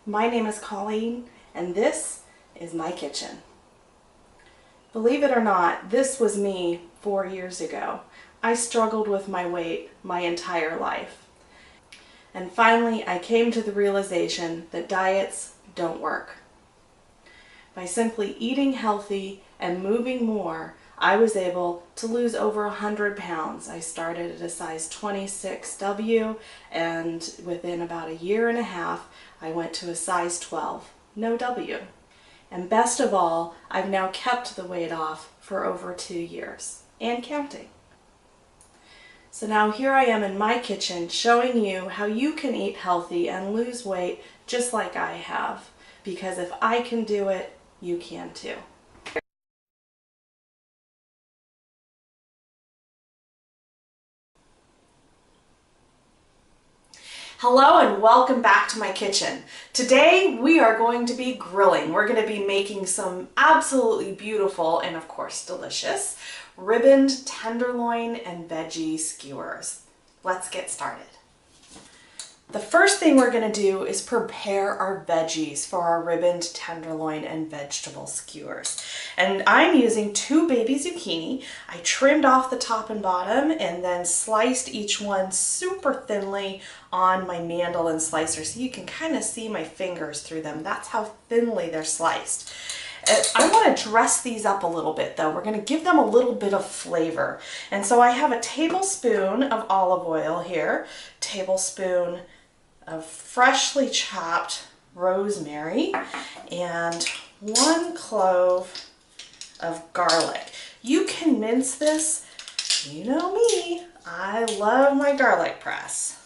My name is Colleen, and this is my kitchen. Believe it or not, this was me 4 years ago. I struggled with my weight my entire life. And finally, I came to the realization that diets don't work. By simply eating healthy and moving more, I was able to lose over 100 pounds. I started at a size 26W, and within about a year and a half, I went to a size 12, no W. And best of all, I've now kept the weight off for over 2 years, and counting. So now here I am in my kitchen showing you how you can eat healthy and lose weight just like I have. Because if I can do it, you can too. Hello and welcome back to my kitchen. Today we are going to be grilling. We're going to be making some absolutely beautiful and of course delicious ribboned tenderloin and veggie skewers. Let's get started. The first thing we're going to do is prepare our veggies for our ribboned tenderloin and vegetable skewers. And I'm using 2 baby zucchini. I trimmed off the top and bottom and then sliced each one super thinly on my mandolin slicer so you can kind of see my fingers through them. That's how thinly they're sliced. I want to dress these up a little bit though. We're going to give them a little bit of flavor. And so I have a tablespoon of olive oil here, tablespoon of freshly chopped rosemary, and 1 clove of garlic. You can mince this. You know me, I love my garlic press.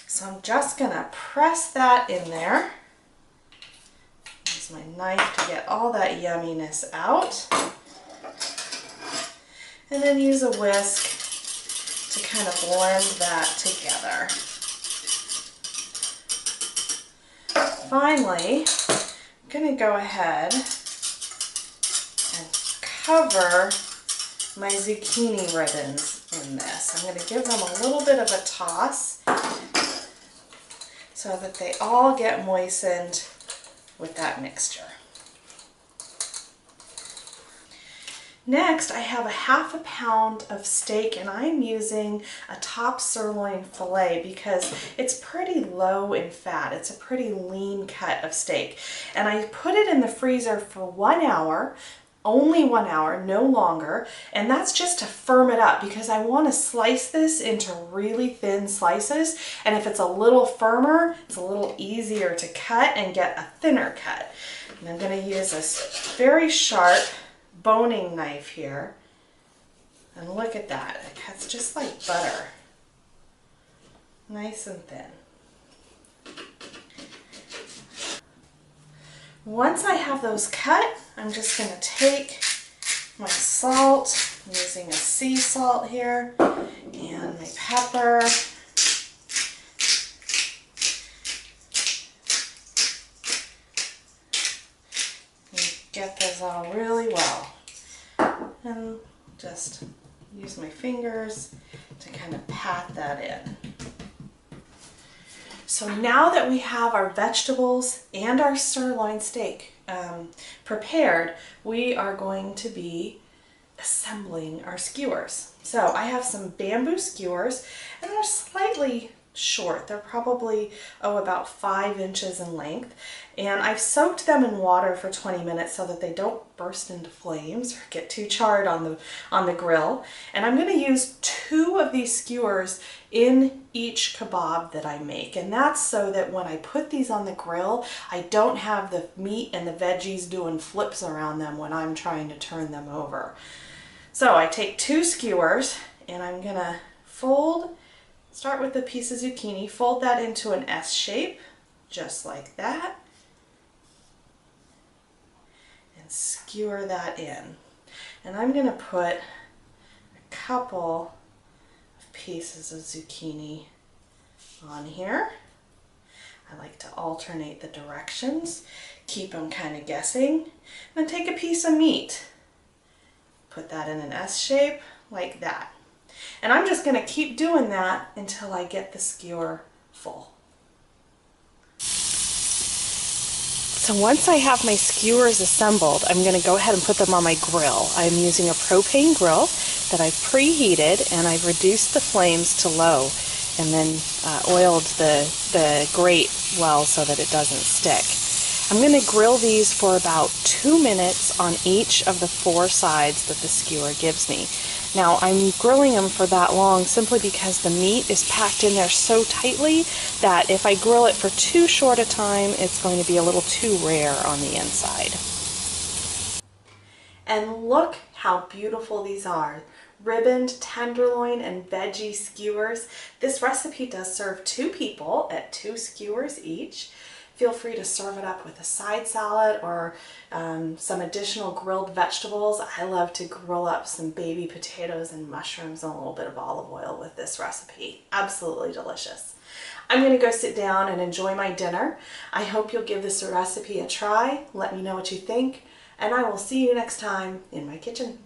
So I'm just gonna press that in there. Use my knife to get all that yumminess out. And then use a whisk to kind of blend that together. Finally, I'm going to go ahead and cover my zucchini ribbons in this. I'm going to give them a little bit of a toss so that they all get moistened with that mixture. Next, I have a ½ pound of steak, and I'm using a top sirloin filet because it's pretty low in fat. It's a pretty lean cut of steak. And I put it in the freezer for 1 hour, only 1 hour, no longer. And that's just to firm it up because I want to slice this into really thin slices. And if it's a little firmer, it's a little easier to cut and get a thinner cut. And I'm going to use this very sharp boning knife here, and look at that, it cuts just like butter, nice and thin. Once I have those cut, I'm just going to take my salt, I'm using a sea salt here, and my pepper, get those all really well, and just use my fingers to kind of pat that in. So now that we have our vegetables and our sirloin steak prepared, we are going to be assembling our skewers. So I have some bamboo skewers, and they're slightly short. They're probably, about 5 inches in length. And I've soaked them in water for 20 minutes so that they don't burst into flames or get too charred on the grill. And I'm going to use 2 of these skewers in each kebab that I make. And that's so that when I put these on the grill, I don't have the meat and the veggies doing flips around them when I'm trying to turn them over. So I take 2 skewers and I'm going to start with a piece of zucchini, fold that into an S shape, just like that, and skewer that in. And I'm going to put a couple of pieces of zucchini on here. I like to alternate the directions, keep them kind of guessing. Then take a piece of meat, put that in an S shape like that. And I'm just going to keep doing that until I get the skewer full. So once I have my skewers assembled, I'm going to go ahead and put them on my grill. I'm using a propane grill that I've preheated, and I've reduced the flames to low and then oiled the grate well so that it doesn't stick. I'm going to grill these for about 2 minutes on each of the 4 sides that the skewer gives me. Now, I'm grilling them for that long simply because the meat is packed in there so tightly that if I grill it for too short a time, it's going to be a little too rare on the inside. And look how beautiful these are. Ribboned tenderloin and veggie skewers. This recipe does serve 2 people at 2 skewers each. Feel free to serve it up with a side salad or some additional grilled vegetables. I love to grill up some baby potatoes and mushrooms and a little bit of olive oil with this recipe. Absolutely delicious. I'm going to go sit down and enjoy my dinner. I hope you'll give this recipe a try. Let me know what you think, and I will see you next time in my kitchen.